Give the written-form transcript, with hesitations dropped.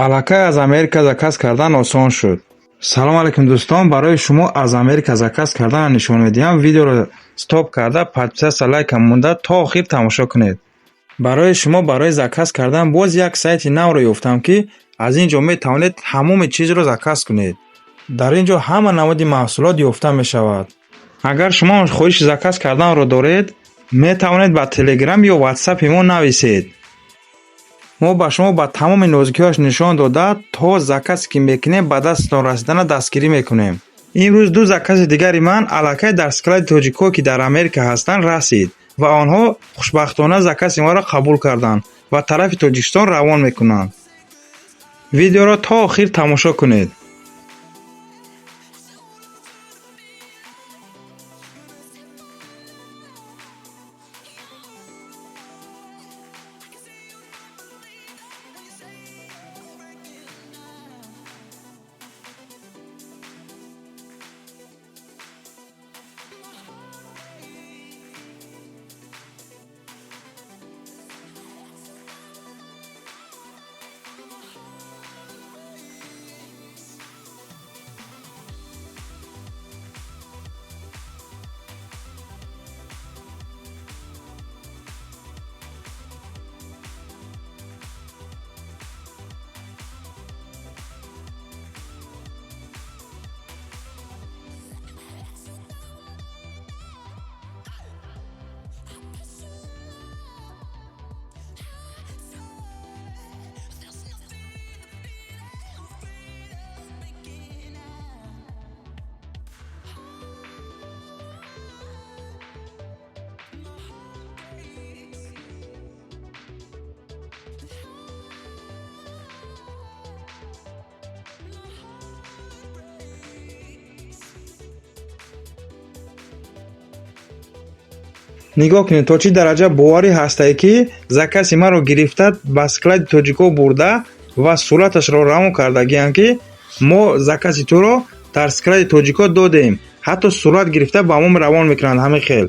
аллакай аз Америка заказ кардан осон шуд. Салом алайкум дӯстон, барои шумо аз Америка заказ кардан нишон медиҳам. Видеоро стоп карда подписатсия лайкам монда то охир тамошо кунед. барои шумо барои заказ кардан боз як сайти навро ёфтам ки аз ин ҷо метавонед ҳамоми чизро заказ кунед. дар ин ҷо ҳама намуди маҳсулот ёфта мешавад. агар шумо хоҳиши заказ карданро доред, метавонед ба Telegram ё WhatsApp мо нависед. мо ба шумо ба тамоми нозикиҳояш нишон дода то заказе ки мекунем ба дастатон расидана дастгирӣ мекунем. имрӯз ду закази дигари ман аллакай дар склади тоҷикҳо ки дар Америка ҳастанд расид ва онҳо хушбахтона закази маро қабул карданд ва тарафи Тоҷикистон равон мекунанд. видеоро то охир тамошо кунед. нигоҳ кунед то чӣ дараҷа боварӣ ҳастае ки закази маро гирифта ба склади тоҷикҳо бурда ва сураташро равон кардагианд ки мо закази туро дар склади тоҷикҳо додем. ҳатто сурат гирифта ба мо равон мекунанд. ҳамин хел